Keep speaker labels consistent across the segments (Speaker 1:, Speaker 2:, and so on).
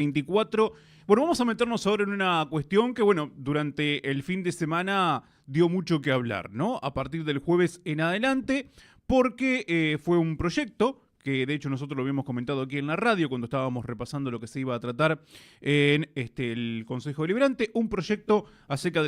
Speaker 1: 24. Bueno, vamos a meternos ahora en una cuestión que, bueno, durante el fin de semana dio mucho que hablar, ¿no? A partir del jueves en adelante, porque fue un proyecto que de hecho nosotros lo habíamos comentado aquí en la radio cuando estábamos repasando lo que se iba a tratar en el Consejo Deliberante, un proyecto acerca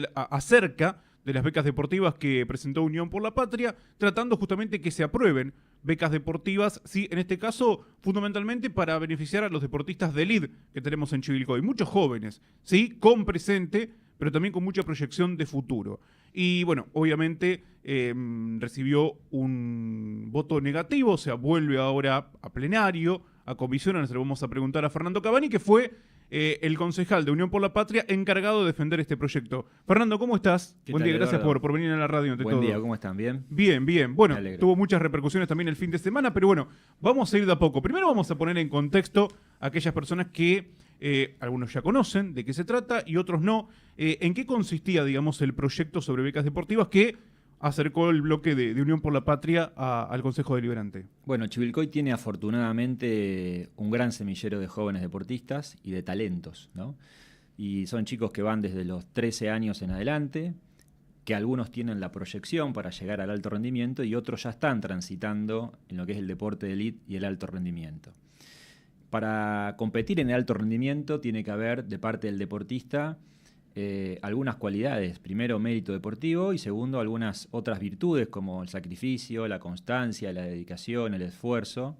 Speaker 1: de las becas deportivas que presentó Unión por la Patria, tratando justamente que se aprueben becas deportivas, sí, en este caso fundamentalmente para beneficiar a los deportistas de elite que tenemos en Chivilcoy, muchos jóvenes, sí, con presente, pero también con mucha proyección de futuro. Y bueno, obviamente recibió un voto negativo, o sea, vuelve ahora a plenario, a comisiones, se lo vamos a preguntar a Fernando Cavani, que fue el concejal de Unión por la Patria encargado de defender este proyecto. Fernando, ¿cómo estás? Buen día, gracias por venir a la radio ante todo.
Speaker 2: Buen día, ¿cómo están? ¿Bien?
Speaker 1: Bien, bien. Bueno, tuvo muchas repercusiones también el fin de semana, pero bueno, vamos a ir de a poco. Primero vamos a poner en contexto a aquellas personas que algunos ya conocen de qué se trata y otros no. ¿En qué consistía, digamos, el proyecto sobre becas deportivas que acercó el bloque de Unión por la Patria al Consejo Deliberante?
Speaker 2: Bueno, Chivilcoy tiene afortunadamente un gran semillero de jóvenes deportistas y de talentos, ¿no? Y son chicos que van desde los 13 años en adelante, que algunos tienen la proyección para llegar al alto rendimiento y otros ya están transitando en lo que es el deporte de élite y el alto rendimiento. Para competir en el alto rendimiento tiene que haber, de parte del deportista, algunas cualidades. Primero, mérito deportivo y segundo, algunas otras virtudes como el sacrificio, la constancia, la dedicación, el esfuerzo.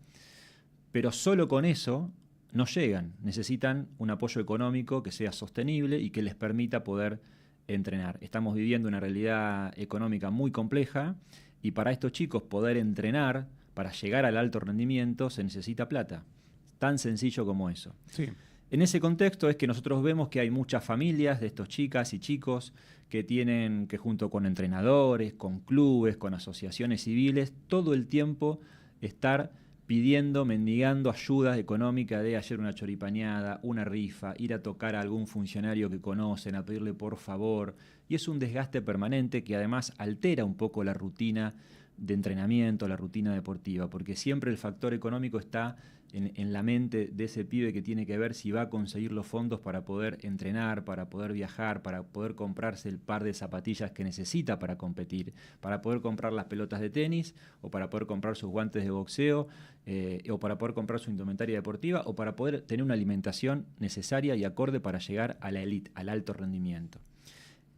Speaker 2: Pero solo con eso no llegan. Necesitan un apoyo económico que sea sostenible y que les permita poder entrenar. Estamos viviendo una realidad económica muy compleja y para estos chicos poder entrenar, para llegar al alto rendimiento, se necesita plata. Tan sencillo como eso.
Speaker 1: Sí.
Speaker 2: En ese contexto es que nosotros vemos que hay muchas familias de estos chicas y chicos que tienen que junto con entrenadores, con clubes, con asociaciones civiles, todo el tiempo estar pidiendo, mendigando ayuda económica de ayer una choripaneada, una rifa, ir a tocar a algún funcionario que conocen, a pedirle por favor. Y es un desgaste permanente que además altera un poco la rutina de entrenamiento, la rutina deportiva, porque siempre el factor económico está en la mente de ese pibe que tiene que ver si va a conseguir los fondos para poder entrenar, para poder viajar, para poder comprarse el par de zapatillas que necesita para competir, para poder comprar las pelotas de tenis, o para poder comprar sus guantes de boxeo, o para poder comprar su indumentaria deportiva, o para poder tener una alimentación necesaria y acorde para llegar a la elite, al alto rendimiento.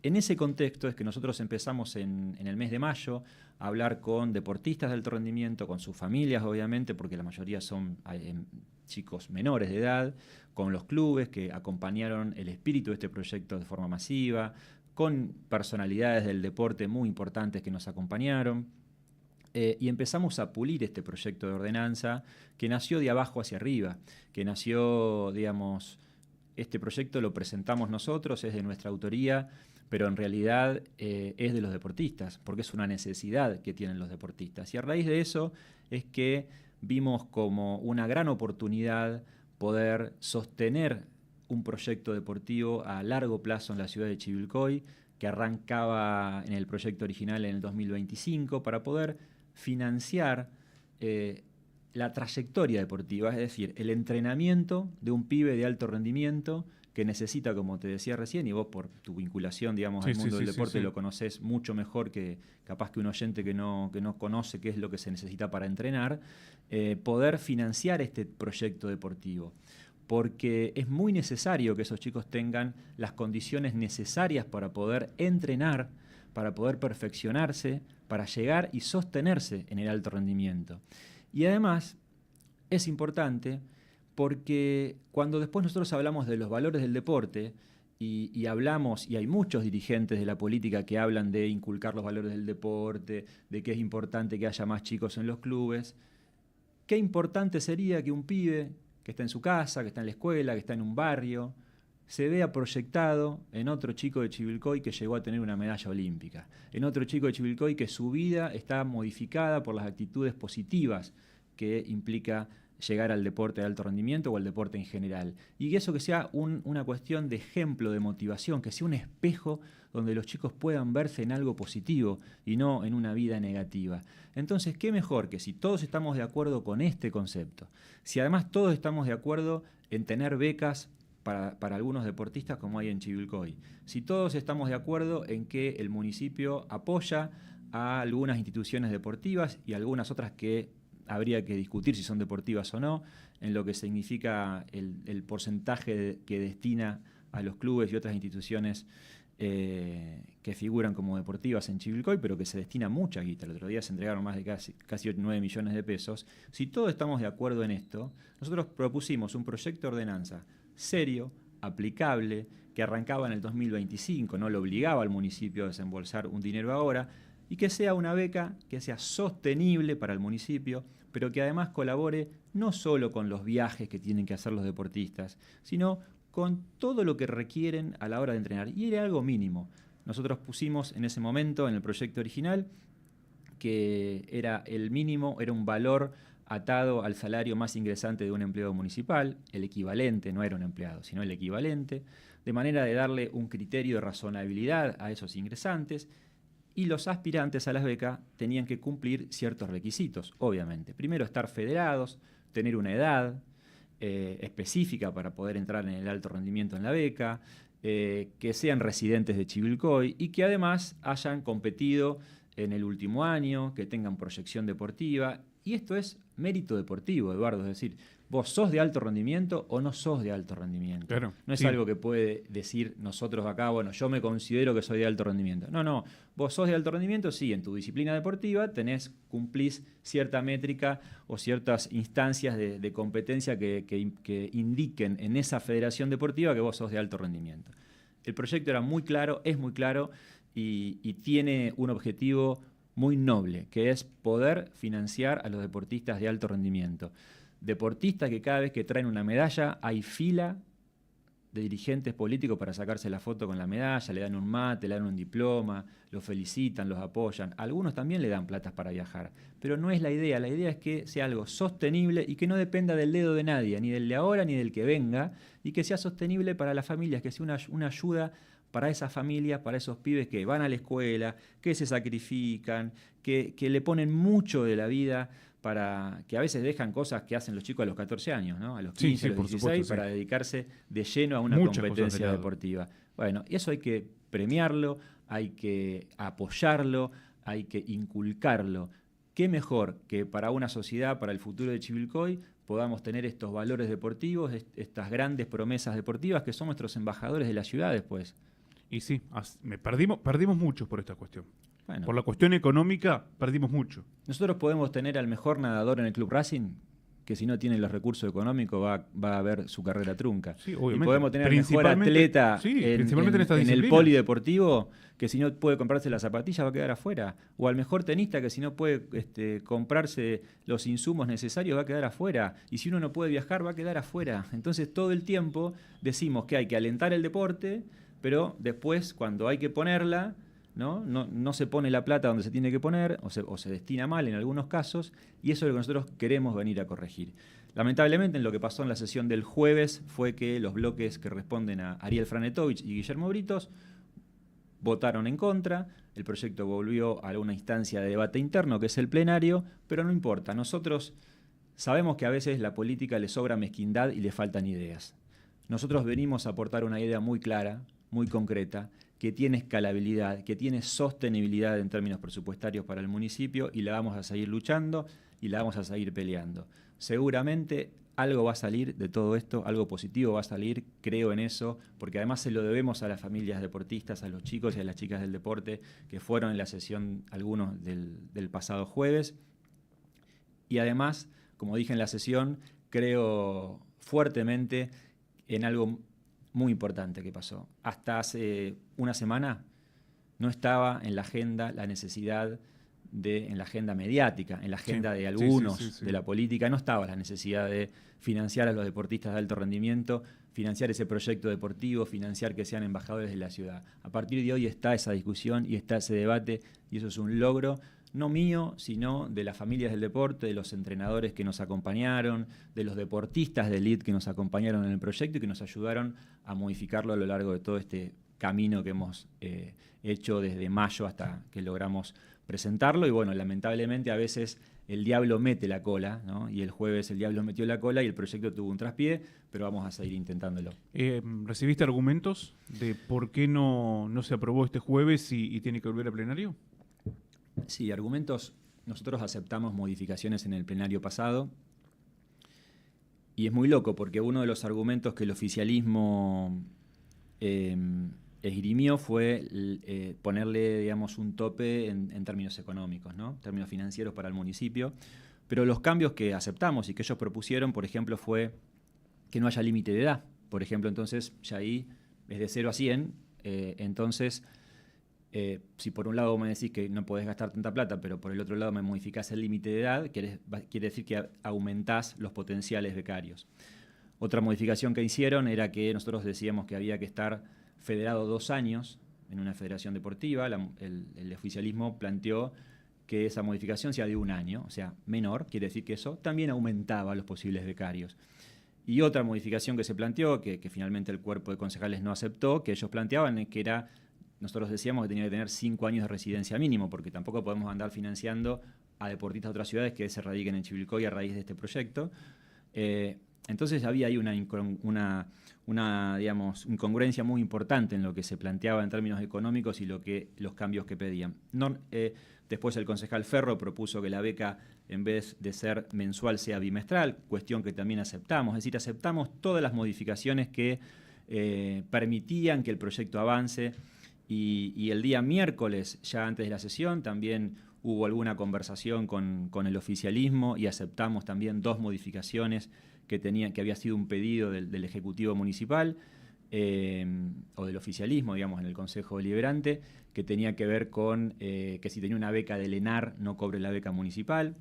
Speaker 2: En ese contexto es que nosotros empezamos en el mes de mayo a hablar con deportistas de alto rendimiento, con sus familias obviamente, porque la mayoría son chicos menores de edad, con los clubes que acompañaron el espíritu de este proyecto de forma masiva, con personalidades del deporte muy importantes que nos acompañaron. Y empezamos a pulir este proyecto de ordenanza que nació de abajo hacia arriba, que nació, digamos, este proyecto lo presentamos nosotros, es de nuestra autoría, pero en realidad es de los deportistas, porque es una necesidad que tienen los deportistas. Y a raíz de eso es que vimos como una gran oportunidad poder sostener un proyecto deportivo a largo plazo en la ciudad de Chivilcoy, que arrancaba en el proyecto original en el 2025, para poder financiar la trayectoria deportiva, es decir, el entrenamiento de un pibe de alto rendimiento que necesita, como te decía recién, y vos por tu vinculación, digamos, al mundo del deporte lo conocés mucho mejor que capaz que un oyente que no conoce qué es lo que se necesita para entrenar, poder financiar este proyecto deportivo. Porque es muy necesario que esos chicos tengan las condiciones necesarias para poder entrenar, para poder perfeccionarse, para llegar y sostenerse en el alto rendimiento. Y además es importante porque cuando después nosotros hablamos de los valores del deporte y hablamos, y hay muchos dirigentes de la política que hablan de inculcar los valores del deporte, de que es importante que haya más chicos en los clubes, qué importante sería que un pibe que está en su casa, que está en la escuela, que está en un barrio, se vea proyectado en otro chico de Chivilcoy que llegó a tener una medalla olímpica, en otro chico de Chivilcoy que su vida está modificada por las actitudes positivas que implica llegar al deporte de alto rendimiento o al deporte en general. Y eso que sea una cuestión de ejemplo, de motivación, que sea un espejo donde los chicos puedan verse en algo positivo y no en una vida negativa. Entonces, ¿qué mejor que si todos estamos de acuerdo con este concepto? Si además todos estamos de acuerdo en tener becas para algunos deportistas como hay en Chivilcoy. Si todos estamos de acuerdo en que el municipio apoya a algunas instituciones deportivas y algunas otras que habría que discutir si son deportivas o no, en lo que significa el porcentaje que destina a los clubes y otras instituciones que figuran como deportivas en Chivilcoy, pero que se destina mucha guita. El otro día se entregaron más de casi 9 millones de pesos. Si todos estamos de acuerdo en esto, nosotros propusimos un proyecto de ordenanza serio, aplicable, que arrancaba en el 2025, no le obligaba al municipio a desembolsar un dinero ahora, y que sea una beca que sea sostenible para el municipio, pero que además colabore no solo con los viajes que tienen que hacer los deportistas, sino con todo lo que requieren a la hora de entrenar. Y era algo mínimo. Nosotros pusimos en ese momento, en el proyecto original, que era el mínimo, era un valor atado al salario más ingresante de un empleado municipal, el equivalente, no era un empleado, sino el equivalente, de manera de darle un criterio de razonabilidad a esos ingresantes, y los aspirantes a las becas tenían que cumplir ciertos requisitos, obviamente. Primero, estar federados, tener una edad específica para poder entrar en el alto rendimiento en la beca, que sean residentes de Chivilcoy y que además hayan competido en el último año, que tengan proyección deportiva. Y esto es mérito deportivo, Eduardo, es decir, vos sos de alto rendimiento o no sos de alto rendimiento.
Speaker 1: Claro,
Speaker 2: no es
Speaker 1: sí.
Speaker 2: algo que puede decir nosotros acá, bueno, yo me considero que soy de alto rendimiento. No, vos sos de alto rendimiento, sí, en tu disciplina deportiva cumplís cierta métrica o ciertas instancias de competencia que indiquen en esa federación deportiva que vos sos de alto rendimiento. El proyecto era muy claro, es muy claro y tiene un objetivo muy noble, que es poder financiar a los deportistas de alto rendimiento. Deportistas que cada vez que traen una medalla hay fila de dirigentes políticos para sacarse la foto con la medalla, le dan un mate, le dan un diploma, los felicitan, los apoyan. Algunos también le dan platas para viajar, pero no es la idea es que sea algo sostenible y que no dependa del dedo de nadie, ni del de ahora ni del que venga, y que sea sostenible para las familias, que sea una ayuda para esas familias, para esos pibes que van a la escuela, que se sacrifican, que le ponen mucho de la vida, para que a veces dejan cosas que hacen los chicos a los 14 años, ¿no? A los 15, a los 16, supuesto, para dedicarse de lleno a una competencia deportiva. Bueno, eso hay que premiarlo, hay que apoyarlo, hay que inculcarlo. ¿Qué mejor que para una sociedad, para el futuro de Chivilcoy, podamos tener estos valores deportivos, estas grandes promesas deportivas que son nuestros embajadores de la ciudad después?
Speaker 1: Y sí, perdimos mucho por esta cuestión.
Speaker 2: Bueno,
Speaker 1: por la cuestión económica, perdimos mucho.
Speaker 2: Nosotros podemos tener al mejor nadador en el Club Racing, que si no tiene los recursos económicos va a ver su carrera trunca.
Speaker 1: Sí, obviamente.
Speaker 2: Y podemos tener al mejor atleta en el polideportivo, que si no puede comprarse las zapatillas va a quedar afuera. O al mejor tenista, que si no puede comprarse los insumos necesarios va a quedar afuera. Y si uno no puede viajar va a quedar afuera. Entonces todo el tiempo decimos que hay que alentar el deporte, pero después cuando hay que ponerla, no se pone la plata donde se tiene que poner o se destina mal en algunos casos, y eso es lo que nosotros queremos venir a corregir. Lamentablemente, en lo que pasó en la sesión del jueves fue que los bloques que responden a Ariel Franetovich y Guillermo Britos votaron en contra, el proyecto volvió a una instancia de debate interno que es el plenario, pero no importa, nosotros sabemos que a veces la política le sobra mezquindad y le faltan ideas. Nosotros venimos a aportar una idea muy clara, muy concreta, que tiene escalabilidad, que tiene sostenibilidad en términos presupuestarios para el municipio, y la vamos a seguir luchando y la vamos a seguir peleando. Seguramente algo va a salir de todo esto, algo positivo va a salir, creo en eso, porque además se lo debemos a las familias deportistas, a los chicos y a las chicas del deporte que fueron en la sesión, algunos del pasado jueves. Y además, como dije en la sesión, creo fuertemente en algo muy importante que pasó. Hasta hace una semana no estaba en la agenda la necesidad en la agenda mediática, en la agenda de algunos de la política, no estaba la necesidad de financiar a los deportistas de alto rendimiento, financiar ese proyecto deportivo, financiar que sean embajadores de la ciudad. A partir de hoy está esa discusión y está ese debate, y eso es un logro, no mío, sino de las familias del deporte, de los entrenadores que nos acompañaron, de los deportistas de elite que nos acompañaron en el proyecto y que nos ayudaron a modificarlo a lo largo de todo este camino que hemos hecho desde mayo hasta que logramos presentarlo. Y bueno, lamentablemente a veces el diablo mete la cola, ¿no? Y el jueves el diablo metió la cola y el proyecto tuvo un traspié, pero vamos a seguir intentándolo.
Speaker 1: ¿Recibiste argumentos de por qué no se aprobó este jueves y tiene que volver a plenario?
Speaker 2: Sí, argumentos. Nosotros aceptamos modificaciones en el plenario pasado y es muy loco porque uno de los argumentos que el oficialismo esgrimió fue ponerle, digamos, un tope en términos económicos, ¿no? Términos financieros para el municipio. Pero los cambios que aceptamos y que ellos propusieron, por ejemplo, fue que no haya límite de edad. Por ejemplo, entonces ya ahí es de 0 a 100, entonces... si por un lado me decís que no podés gastar tanta plata, pero por el otro lado me modificás el límite de edad, quiere decir que aumentás los potenciales becarios. Otra modificación que hicieron era que nosotros decíamos que había que estar federado 2 años en una federación deportiva. El oficialismo planteó que esa modificación sea de 1 año, o sea, menor, quiere decir que eso también aumentaba los posibles becarios. Y otra modificación que se planteó, que finalmente el cuerpo de concejales no aceptó, que ellos planteaban que era... Nosotros decíamos que tenía que tener 5 años de residencia mínimo, porque tampoco podemos andar financiando a deportistas de otras ciudades que se radiquen en Chivilcoy a raíz de este proyecto. Entonces había ahí una digamos, incongruencia muy importante en lo que se planteaba en términos económicos y los cambios que pedían. Después el concejal Ferro propuso que la beca, en vez de ser mensual, sea bimestral, cuestión que también aceptamos. Es decir, aceptamos todas las modificaciones que permitían que el proyecto avance. Y el día miércoles, ya antes de la sesión, también hubo alguna conversación con el oficialismo y aceptamos también 2 modificaciones que había sido un pedido del Ejecutivo Municipal o del oficialismo, digamos, en el Consejo Deliberante, que tenía que ver con que si tenía una beca del ENAR no cobre la beca municipal,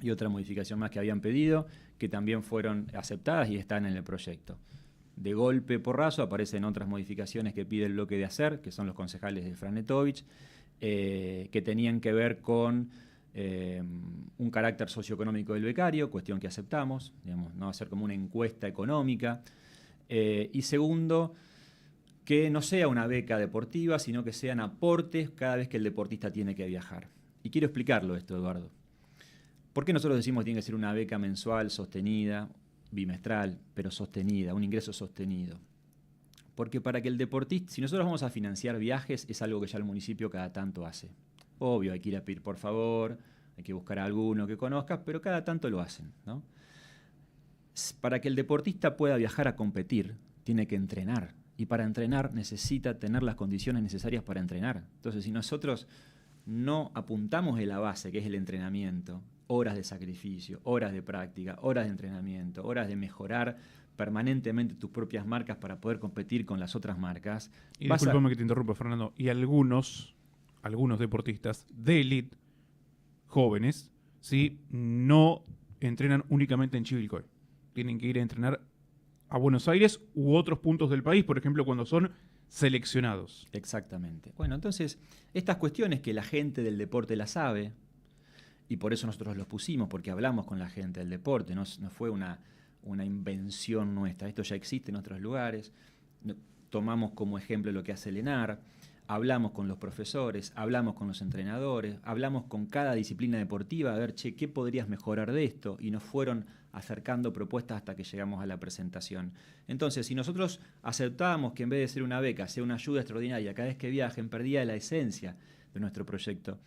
Speaker 2: y otra modificación más que habían pedido, que también fueron aceptadas y están en el proyecto. De golpe porrazo aparecen otras modificaciones que pide el bloque de ACER, que son los concejales de Franetovich, que tenían que ver con un carácter socioeconómico del becario, cuestión que aceptamos, digamos, no hacer como una encuesta económica. Y segundo, que no sea una beca deportiva, sino que sean aportes cada vez que el deportista tiene que viajar. Y quiero explicarlo esto, Eduardo. ¿Por qué nosotros decimos que tiene que ser una beca mensual, sostenida, bimestral, pero sostenida, un ingreso sostenido? Porque para que el deportista, si nosotros vamos a financiar viajes, es algo que ya el municipio cada tanto hace. Obvio, hay que ir a pedir por favor, hay que buscar a alguno que conozca, pero cada tanto lo hacen, ¿no? Para que el deportista pueda viajar a competir, tiene que entrenar. Y para entrenar necesita tener las condiciones necesarias para entrenar. Entonces, si nosotros no apuntamos en la base, que es el entrenamiento, horas de sacrificio, horas de práctica, horas de entrenamiento, horas de mejorar permanentemente tus propias marcas para poder competir con las otras marcas.
Speaker 1: Y discúlpame que te interrumpa, Fernando. Y algunos deportistas de élite, jóvenes, ¿sí?, no entrenan únicamente en Chivilcoy. Tienen que ir a entrenar a Buenos Aires u otros puntos del país, por ejemplo, cuando son seleccionados.
Speaker 2: Exactamente. Bueno, entonces, estas cuestiones que la gente del deporte las sabe, y por eso nosotros los pusimos, porque hablamos con la gente del deporte, no fue una invención nuestra, esto ya existe en otros lugares. Tomamos como ejemplo lo que hace el ENAR, hablamos con los profesores, hablamos con los entrenadores, hablamos con cada disciplina deportiva a ver, ¿qué podrías mejorar de esto? Y nos fueron acercando propuestas hasta que llegamos a la presentación. Entonces, si nosotros aceptábamos que en vez de ser una beca, sea una ayuda extraordinaria, cada vez que viajen, perdía la esencia de nuestro proyecto.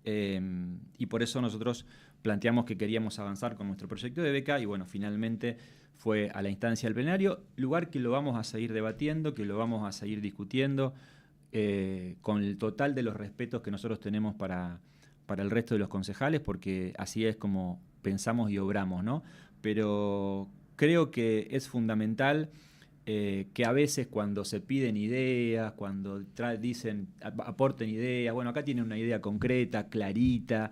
Speaker 2: Y por eso nosotros planteamos que queríamos avanzar con nuestro proyecto de beca y bueno, finalmente fue a la instancia del plenario, lugar que lo vamos a seguir debatiendo, que lo vamos a seguir discutiendo, con el total de los respetos que nosotros tenemos para el resto de los concejales, porque así es como pensamos y obramos, ¿no? Pero creo que es fundamental que a veces cuando se piden ideas, cuando dicen aporten ideas, bueno, acá tienen una idea concreta, clarita,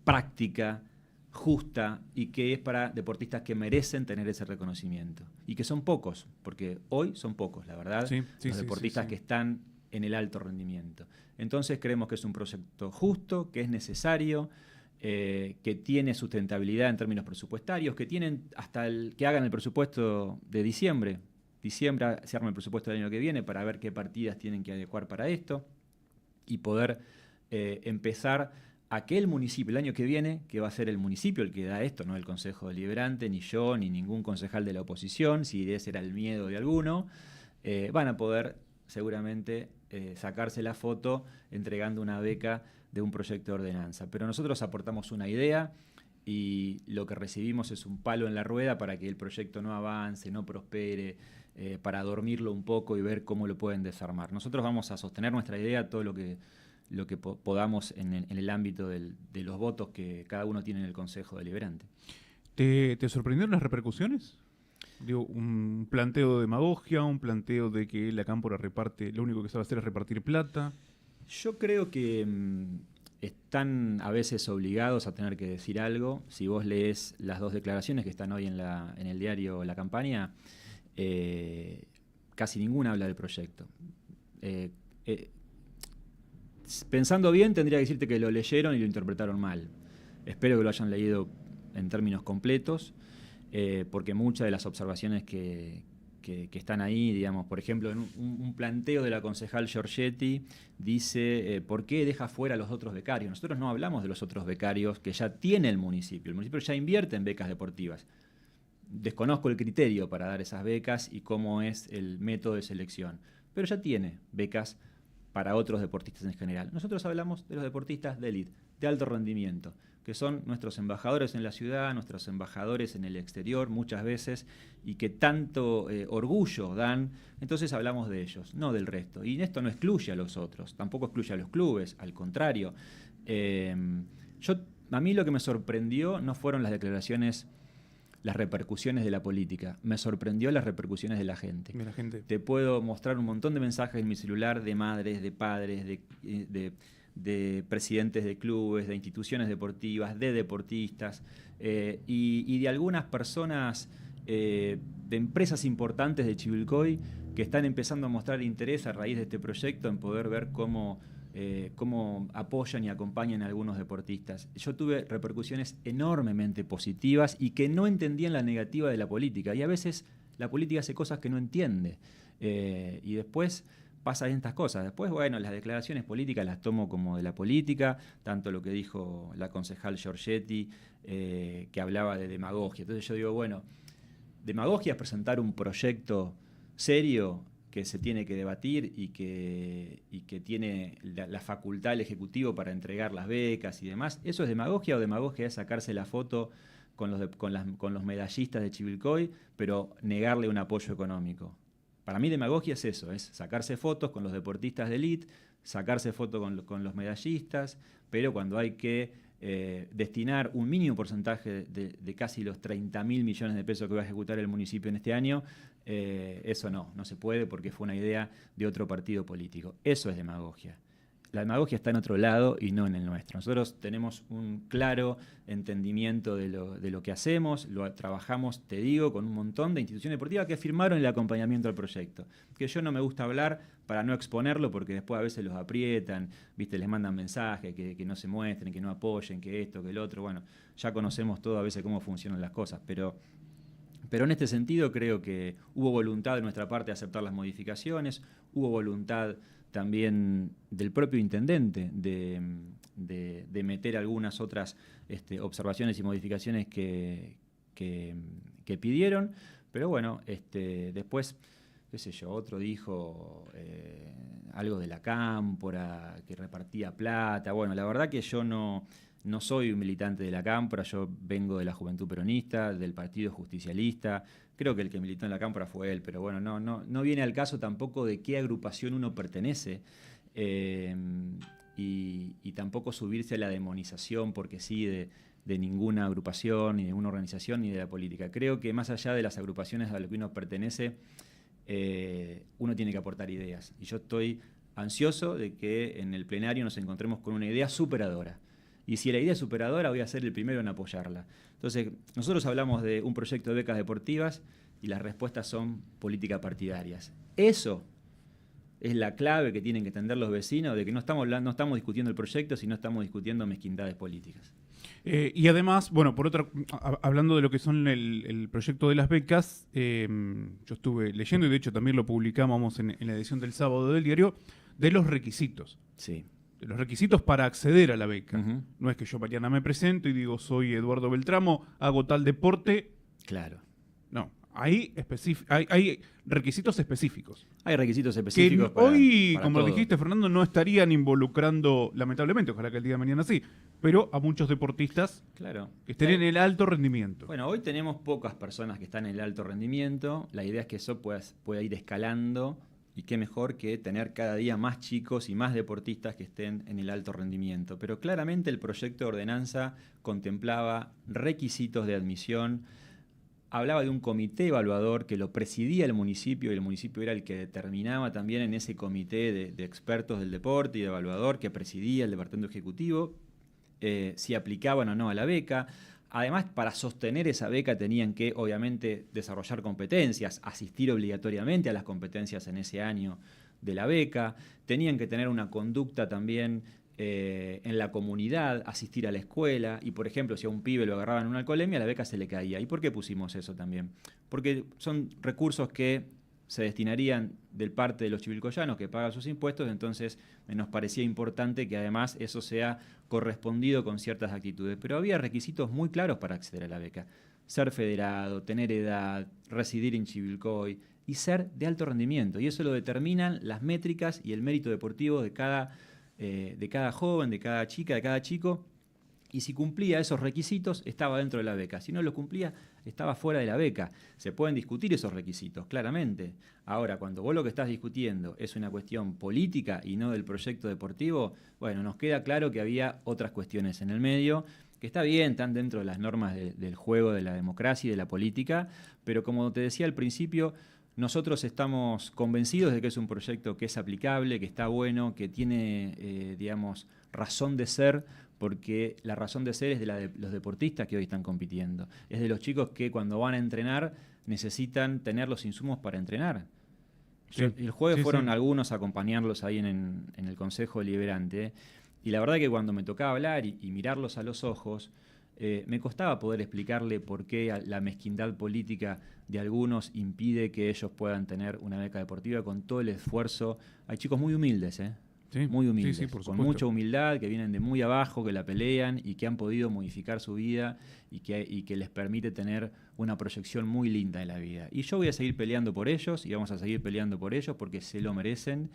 Speaker 2: práctica, justa y que es para deportistas que merecen tener ese reconocimiento. Y que son pocos, porque hoy son pocos, la verdad, los deportistas que están en el alto rendimiento. Entonces creemos que es un proyecto justo, que es necesario, que tiene sustentabilidad en términos presupuestarios, que tienen que hagan el presupuesto de diciembre. Diciembre se arma el presupuesto del año que viene para ver qué partidas tienen que adecuar para esto y poder empezar aquel municipio, el año que viene, que va a ser el municipio el que da esto, no el Consejo Deliberante, ni yo, ni ningún concejal de la oposición, si ese era el miedo de alguno, van a poder seguramente sacarse la foto entregando una beca de un proyecto de ordenanza. Pero nosotros aportamos una idea y lo que recibimos es un palo en la rueda para que el proyecto no avance, no prospere, para dormirlo un poco y ver cómo lo pueden desarmar. Nosotros vamos a sostener nuestra idea, todo lo que podamos en el ámbito de los votos que cada uno tiene en el Consejo Deliberante.
Speaker 1: ¿Te sorprendieron las repercusiones? Digo, un planteo de demagogia, un planteo de que la Cámpora reparte, lo único que sabe hacer es repartir plata.
Speaker 2: Yo creo que están a veces obligados a tener que decir algo. Si vos lees las 2 declaraciones que están hoy en el diario La Campaña, casi ninguna habla del proyecto. Pensando bien, tendría que decirte que lo leyeron y lo interpretaron mal. Espero que lo hayan leído en términos completos, porque muchas de las observaciones que están ahí, digamos, por ejemplo, en un planteo de la concejal Giorgetti dice, ¿por qué deja fuera a los otros becarios? Nosotros no hablamos de los otros becarios que ya tiene el municipio. El municipio ya invierte en becas deportivas. Desconozco el criterio para dar esas becas y cómo es el método de selección, pero ya tiene becas para otros deportistas en general. Nosotros hablamos de los deportistas de élite, de alto rendimiento, que son nuestros embajadores en la ciudad, nuestros embajadores en el exterior muchas veces, y que tanto orgullo dan. Entonces hablamos de ellos, no del resto. Y esto no excluye a los otros, tampoco excluye a los clubes, al contrario. A mí lo que me sorprendió no fueron las declaraciones, las repercusiones de la política. Me sorprendió las repercusiones de la gente. Te puedo mostrar un montón de mensajes en mi celular de madres, de padres, de presidentes de clubes, de instituciones deportivas, de deportistas y de algunas personas de empresas importantes de Chivilcoy que están empezando a mostrar interés a raíz de este proyecto en poder ver cómo apoyan y acompañan a algunos deportistas. Yo tuve repercusiones enormemente positivas y que no entendían la negativa de la política. Y a veces la política hace cosas que no entiende. Y después pasan estas cosas. Después, bueno, las declaraciones políticas las tomo como de la política, tanto lo que dijo la concejal Giorgetti, que hablaba de demagogia. Entonces yo digo, bueno, demagogia es presentar un proyecto serio que se tiene que debatir y que tiene la facultad del Ejecutivo para entregar las becas y demás. ¿Eso es demagogia o demagogia es sacarse la foto con los medallistas de Chivilcoy, pero negarle un apoyo económico? Para mí demagogia es eso, es sacarse fotos con los deportistas de élite, sacarse fotos con los medallistas, pero cuando hay que destinar un mínimo porcentaje de casi los 30.000 millones de pesos que va a ejecutar el municipio en este año, eso no se puede porque fue una idea de otro partido político. Eso es demagogia. La demagogia está en otro lado y no en el nuestro. Nosotros tenemos un claro entendimiento de lo que hacemos, lo trabajamos, te digo, con un montón de instituciones deportivas que firmaron el acompañamiento al proyecto. Que yo no me gusta hablar para no exponerlo porque después a veces los aprietan, ¿viste? Les mandan mensajes que no se muestren, que no apoyen, que esto, que el otro. Bueno, ya conocemos todo a veces cómo funcionan las cosas, pero en este sentido creo que hubo voluntad de nuestra parte de aceptar las modificaciones, hubo voluntad también del propio intendente de meter algunas otras observaciones y modificaciones que pidieron, pero bueno, después, qué sé yo, otro dijo algo de la Cámpora, que repartía plata. Bueno, la verdad que yo no soy un militante de la Cámpora, yo vengo de la Juventud Peronista, del Partido Justicialista. Creo que el que militó en la Cámpora fue él, pero bueno, no viene al caso tampoco de qué agrupación uno pertenece y tampoco subirse a la demonización porque sí de ninguna agrupación, ni de ninguna organización, ni de la política. Creo que más allá de las agrupaciones a las que uno pertenece, uno tiene que aportar ideas. Y yo estoy ansioso de que en el plenario nos encontremos con una idea superadora. Y si la idea es superadora, voy a ser el primero en apoyarla. Entonces, nosotros hablamos de un proyecto de becas deportivas y las respuestas son políticas partidarias. Eso es la clave que tienen que entender los vecinos, de que no estamos discutiendo el proyecto, sino estamos discutiendo mezquindades políticas.
Speaker 1: Y además, bueno, hablando de lo que son el proyecto de las becas, yo estuve leyendo, y de hecho también lo publicamos en la edición del sábado del diario, de los requisitos.
Speaker 2: Sí.
Speaker 1: los requisitos para acceder a la beca.
Speaker 2: Ujú.
Speaker 1: No es que yo mañana me presento y digo, soy Eduardo Beltramo, hago tal deporte.
Speaker 2: Claro.
Speaker 1: No, hay requisitos específicos.
Speaker 2: Hay requisitos
Speaker 1: Que
Speaker 2: específicos
Speaker 1: hoy,
Speaker 2: para
Speaker 1: como lo
Speaker 2: todo.
Speaker 1: dijiste, Fernando, no estarían involucrando, lamentablemente, ojalá que el día de mañana sí, pero a muchos deportistas
Speaker 2: Claro.
Speaker 1: que estén en el alto rendimiento.
Speaker 2: Bueno, hoy tenemos pocas personas que están en el alto rendimiento. La idea es que eso pueda ir escalando y qué mejor que tener cada día más chicos y más deportistas que estén en el alto rendimiento. Pero claramente el proyecto de ordenanza contemplaba requisitos de admisión, hablaba de un comité evaluador que lo presidía el municipio y el municipio era el que determinaba también en ese comité de expertos del deporte y de evaluador que presidía el departamento ejecutivo si aplicaban o no a la beca. Además, para sostener esa beca tenían que, obviamente, desarrollar competencias, asistir obligatoriamente a las competencias en ese año de la beca, tenían que tener una conducta también en la comunidad, asistir a la escuela, y por ejemplo, si a un pibe lo agarraban en una alcoholemia, la beca se le caía. ¿Y por qué pusimos eso también? Porque son recursos que se destinarían del parte de los chivilcoyanos que pagan sus impuestos, entonces nos parecía importante que además eso sea correspondido con ciertas actitudes. Pero había requisitos muy claros para acceder a la beca. Ser federado, tener edad, residir en Chivilcoy y ser de alto rendimiento. Y eso lo determinan las métricas y el mérito deportivo de cada joven, de cada chica, de cada chico. Y si cumplía esos requisitos, estaba dentro de la beca. Si no los cumplía, estaba fuera de la beca. Se pueden discutir esos requisitos, claramente. Ahora, cuando vos lo que estás discutiendo es una cuestión política y no del proyecto deportivo, bueno, nos queda claro que había otras cuestiones en el medio, que está bien, están dentro de las normas del juego de la democracia y de la política, pero como te decía al principio, nosotros estamos convencidos de que es un proyecto que es aplicable, que está bueno, que tiene, razón de ser, porque la razón de ser es de los deportistas que hoy están compitiendo. Es de los chicos que cuando van a entrenar necesitan tener los insumos para entrenar.
Speaker 1: Sí.
Speaker 2: El jueves
Speaker 1: Sí,
Speaker 2: fueron
Speaker 1: sí.
Speaker 2: algunos a acompañarlos ahí en el Consejo Deliberante, y la verdad que cuando me tocaba hablar y mirarlos a los ojos, me costaba poder explicarle por qué la mezquindad política de algunos impide que ellos puedan tener una beca deportiva con todo el esfuerzo. Hay chicos muy humildes,
Speaker 1: Sí,
Speaker 2: muy humildes,
Speaker 1: sí, por
Speaker 2: con
Speaker 1: supuesto.
Speaker 2: mucha humildad, que vienen de muy abajo, que la pelean y que han podido modificar su vida y que les permite tener una proyección muy linda en la vida. Y yo voy a seguir peleando por ellos y vamos a seguir peleando por ellos porque se lo merecen,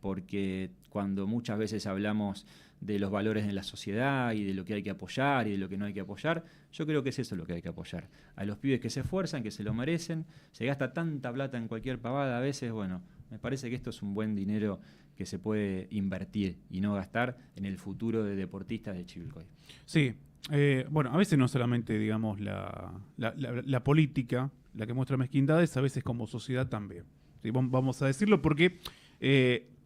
Speaker 2: porque cuando muchas veces hablamos de los valores de la sociedad y de lo que hay que apoyar y de lo que no hay que apoyar, yo creo que es eso lo que hay que apoyar. A los pibes que se esfuerzan, que se lo merecen, se gasta tanta plata en cualquier pavada a veces, bueno, me parece que esto es un buen dinero que se puede invertir y no gastar en el futuro de deportistas de Chivilcoy.
Speaker 1: Sí, bueno, a veces no solamente, digamos, la política la que muestra mezquindades, a veces como sociedad también. ¿Sí? Vamos a decirlo porque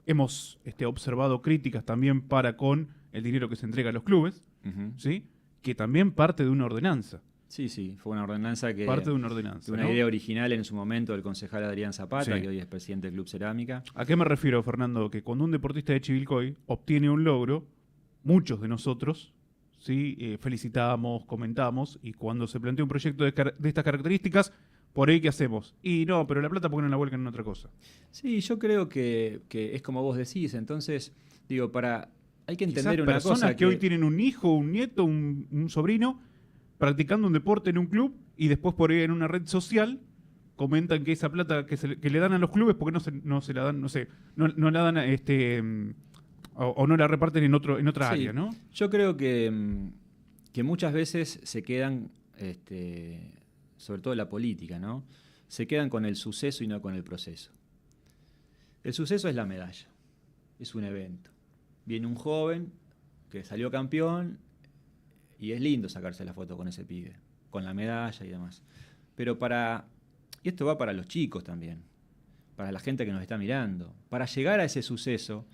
Speaker 1: hemos observado críticas también para con el dinero que se entrega a los clubes,
Speaker 2: Uh-huh.
Speaker 1: ¿sí? Que también parte de una ordenanza.
Speaker 2: Sí, fue una ordenanza que...
Speaker 1: Parte de una ordenanza.
Speaker 2: Una
Speaker 1: ¿no?
Speaker 2: idea original en su momento del concejal Adrián Zapata,
Speaker 1: Sí.
Speaker 2: que hoy es presidente del Club Cerámica.
Speaker 1: ¿A qué me refiero, Fernando? Que cuando un deportista de Chivilcoy obtiene un logro, muchos de nosotros ¿sí? Felicitamos, comentamos, y cuando se plantea un proyecto de estas características, por ahí, ¿qué hacemos? Y no, pero la plata, ¿por qué no la vuelcan en otra cosa?
Speaker 2: Sí, yo creo que es como vos decís. Entonces, digo, hay que entender
Speaker 1: Quizás
Speaker 2: una
Speaker 1: personas
Speaker 2: cosa
Speaker 1: que hoy tienen un hijo, un nieto, un sobrino, practicando un deporte en un club, y después por ahí en una red social comentan que esa plata que le dan a los clubes, porque no se la dan, no sé, no la dan o no la reparten en otra
Speaker 2: Sí,
Speaker 1: área, ¿no?
Speaker 2: Yo creo que muchas veces se quedan, sobre todo la política, ¿no? Se quedan con el suceso y no con el proceso. El suceso es la medalla, es un evento. Viene un joven que salió campeón y es lindo sacarse la foto con ese pibe, con la medalla y demás. Pero y esto va para los chicos también, para la gente que nos está mirando. Para llegar a ese suceso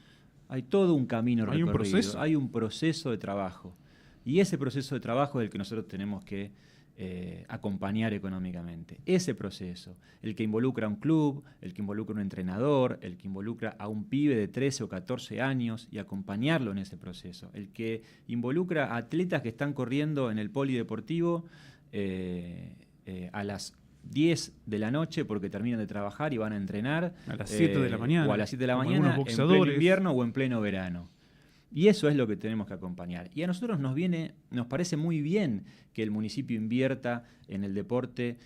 Speaker 2: hay todo un camino recorrido.
Speaker 1: ¿Hay un proceso?
Speaker 2: Hay un proceso de trabajo. Y ese proceso de trabajo es el que nosotros tenemos que acompañar económicamente. Ese proceso, el que involucra a un club, el que involucra a un entrenador, el que involucra a un pibe de 13 o 14 años y acompañarlo en ese proceso. El que involucra a atletas que están corriendo en el polideportivo a las 10 de la noche porque terminan de trabajar y van a entrenar.
Speaker 1: A las 7 de la mañana.
Speaker 2: O a las 7 de la
Speaker 1: como
Speaker 2: mañana,
Speaker 1: algunos
Speaker 2: en pleno
Speaker 1: boxeadores.
Speaker 2: invierno o en pleno verano. Y eso es lo que tenemos que acompañar. Y a nosotros nos parece muy bien que el municipio invierta en el deporte,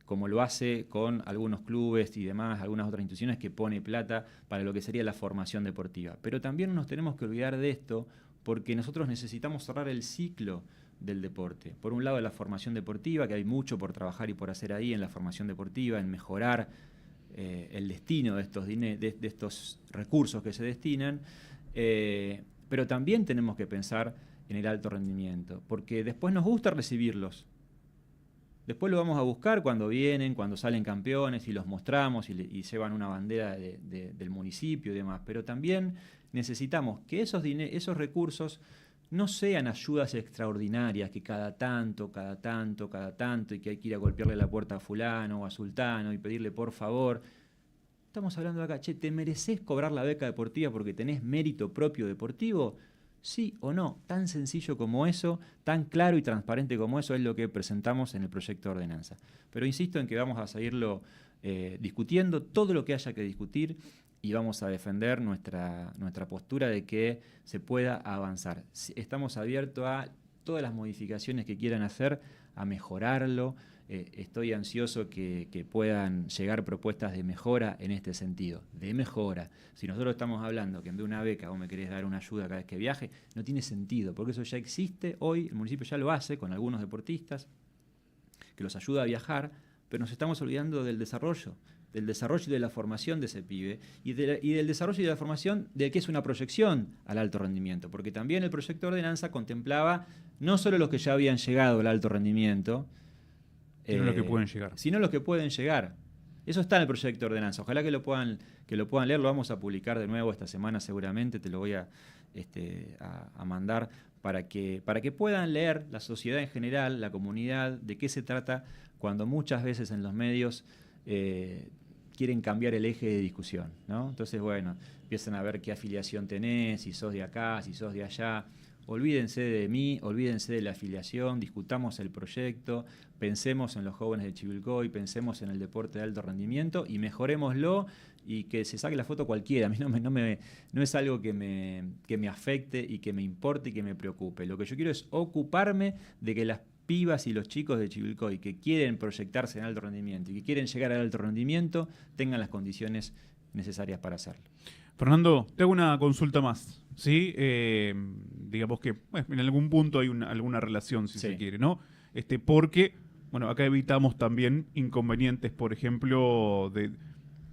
Speaker 2: como lo hace con algunos clubes y demás, algunas otras instituciones que pone plata para lo que sería la formación deportiva. Pero también no nos tenemos que olvidar de esto, porque nosotros necesitamos cerrar el ciclo del deporte. Por un lado, la formación deportiva, que hay mucho por trabajar y por hacer ahí en la formación deportiva, en mejorar el destino de estos recursos que se destinan. Pero también tenemos que pensar en el alto rendimiento, porque después nos gusta recibirlos. Después lo vamos a buscar cuando vienen, cuando salen campeones y los mostramos y llevan una bandera del municipio y demás. Pero también necesitamos que esos recursos no sean ayudas extraordinarias que cada tanto, y que hay que ir a golpearle la puerta a fulano o a sultano y pedirle por favor. Estamos hablando acá, che, ¿te mereces cobrar la beca deportiva porque tenés mérito propio deportivo? Sí o no, tan sencillo como eso, tan claro y transparente como eso es lo que presentamos en el proyecto de ordenanza. Pero insisto en que vamos a seguirlo discutiendo, todo lo que haya que discutir, y vamos a defender nuestra postura de que se pueda avanzar. Estamos abiertos a todas las modificaciones que quieran hacer, a mejorarlo. Estoy ansioso que puedan llegar propuestas de mejora en este sentido, de mejora. Si nosotros estamos hablando que en vez de una beca vos me querés dar una ayuda cada vez que viaje, no tiene sentido, porque eso ya existe hoy, el municipio ya lo hace con algunos deportistas, que los ayuda a viajar, pero nos estamos olvidando del desarrollo y de la formación de ese pibe, y del desarrollo y de la formación de que es una proyección al alto rendimiento, porque también el proyecto de ordenanza contemplaba no solo los que ya habían llegado al alto rendimiento,
Speaker 1: sino los que pueden llegar.
Speaker 2: Sino los que pueden llegar. Eso está en el proyecto de ordenanza. Ojalá que lo puedan leer. Lo vamos a publicar de nuevo esta semana seguramente. Te lo voy a mandar para que puedan leer la sociedad en general, la comunidad, de qué se trata cuando muchas veces en los medios quieren cambiar el eje de discusión, ¿no? Entonces, bueno, empiezan a ver qué afiliación tenés, si sos de acá, si sos de allá. Olvídense de mí, olvídense de la afiliación, discutamos el proyecto, pensemos en los jóvenes de Chivilcoy, pensemos en el deporte de alto rendimiento y mejorémoslo, y que se saque la foto cualquiera. A mí no es algo que me afecte y que me importe y que me preocupe. Lo que yo quiero es ocuparme de que las pibas y los chicos de Chivilcoy que quieren proyectarse en alto rendimiento y que quieren llegar al alto rendimiento tengan las condiciones necesarias para hacerlo.
Speaker 1: Fernando, te hago una consulta más, ¿sí? Digamos que en algún punto hay alguna relación, si se quiere, ¿no? Porque, bueno, acá evitamos también inconvenientes, por ejemplo,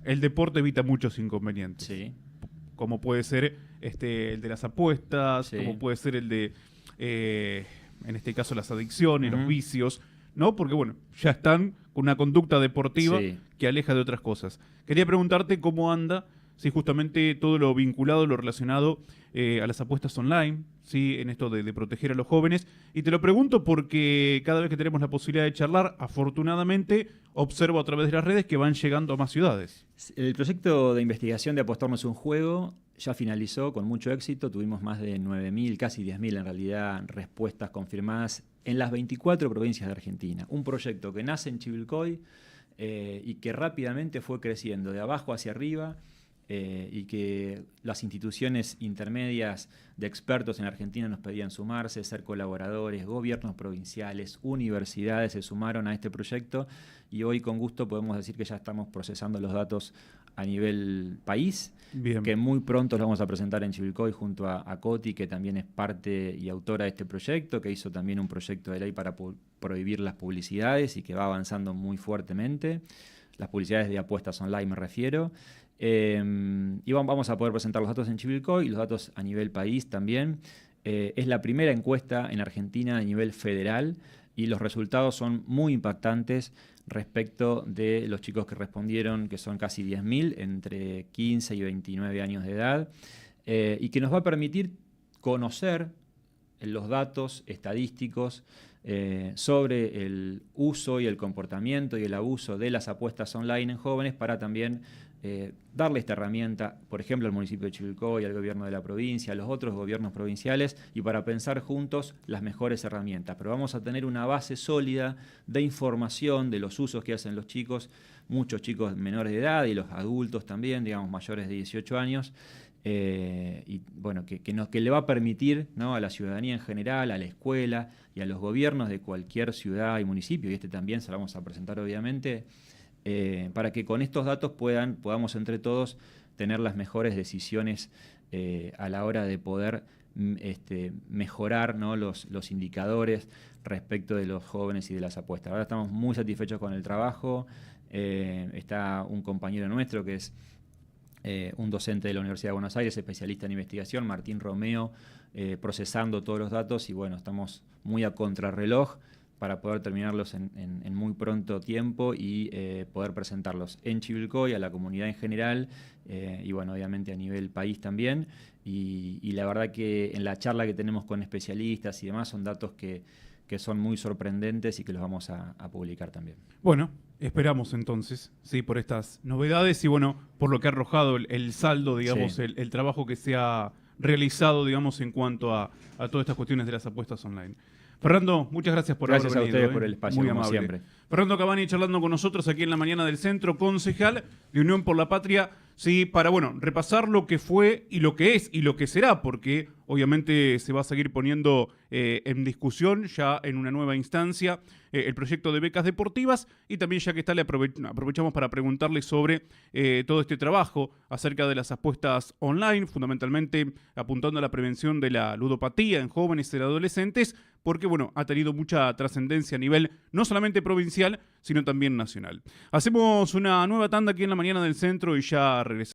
Speaker 1: el deporte evita muchos inconvenientes.
Speaker 2: Sí.
Speaker 1: Como puede ser el de las apuestas, como puede ser el de, en este caso, las adicciones, los vicios, ¿no? Porque, bueno, ya están con una conducta deportiva que aleja de otras cosas. Quería preguntarte cómo anda, si justamente todo lo vinculado, lo relacionado a las apuestas online, ¿sí? En esto de proteger a los jóvenes. Y te lo pregunto porque cada vez que tenemos la posibilidad de charlar, afortunadamente, observo a través de las redes que van llegando a más ciudades.
Speaker 2: El proyecto de investigación de Apostarnos un Juego ya finalizó con mucho éxito. Tuvimos más de 9.000, casi 10.000 en realidad, respuestas confirmadas en las 24 provincias de Argentina. Un proyecto que nace en Chivilcoy y que rápidamente fue creciendo de abajo hacia arriba. Y que las instituciones intermedias de expertos en Argentina nos pedían sumarse, ser colaboradores, gobiernos provinciales, universidades se sumaron a este proyecto, y hoy con gusto podemos decir que ya estamos procesando los datos a nivel país. Bien. Que muy pronto los vamos a presentar en Chivilcoy junto a Coti, que también es parte y autora de este proyecto, que hizo también un proyecto de ley para prohibir las publicidades y que va avanzando muy fuertemente. Las publicidades de apuestas online me refiero. Y vamos a poder presentar los datos en Chivilcoy y los datos a nivel país también. Es la primera encuesta en Argentina a nivel federal y los resultados son muy impactantes respecto de los chicos que respondieron, que son casi 10.000, entre 15 y 29 años de edad, y que nos va a permitir conocer los datos estadísticos sobre el uso y el comportamiento y el abuso de las apuestas online en jóvenes, para también darle esta herramienta, por ejemplo, al municipio de Chivilcoy, al gobierno de la provincia, a los otros gobiernos provinciales, y para pensar juntos las mejores herramientas. Pero vamos a tener una base sólida de información de los usos que hacen los chicos, muchos chicos menores de edad y los adultos también, digamos mayores de 18 años, y bueno, que le va a permitir, ¿no?, a la ciudadanía en general, a la escuela y a los gobiernos de cualquier ciudad y municipio, y también se lo vamos a presentar obviamente, para que con estos datos podamos entre todos tener las mejores decisiones a la hora de poder mejorar, ¿no?, los indicadores respecto de los jóvenes y de las apuestas. Ahora estamos muy satisfechos con el trabajo. Está un compañero nuestro que es un docente de la Universidad de Buenos Aires, especialista en investigación, Martín Romeo, procesando todos los datos, y bueno, estamos muy a contrarreloj para poder terminarlos en muy pronto tiempo y poder presentarlos en Chivilcoy, a la comunidad en general, y bueno, obviamente a nivel país también. Y la verdad que en la charla que tenemos con especialistas y demás son datos que son muy sorprendentes y que los vamos a publicar también.
Speaker 1: Bueno, esperamos entonces, sí, por estas novedades y bueno, por lo que ha arrojado el saldo, digamos,
Speaker 2: Sí.
Speaker 1: el trabajo que se ha realizado, digamos, en cuanto a todas estas cuestiones de las apuestas online. Fernando, muchas gracias por haber venido.
Speaker 2: Gracias a ustedes por el espacio,
Speaker 1: muy
Speaker 2: como
Speaker 1: amable.
Speaker 2: siempre.
Speaker 1: Fernando Cavani charlando con nosotros aquí en la mañana del Centro, concejal de Unión por la Patria, sí, para, bueno, repasar lo que fue y lo que es y lo que será, porque obviamente se va a seguir poniendo en discusión ya en una nueva instancia el proyecto de becas deportivas, y también ya que está le aprovechamos para preguntarle sobre todo este trabajo acerca de las apuestas online, fundamentalmente apuntando a la prevención de la ludopatía en jóvenes y adolescentes, porque bueno, ha tenido mucha trascendencia a nivel no solamente provincial, sino también nacional. Hacemos una nueva tanda aquí en la mañana del Centro y ya regresamos.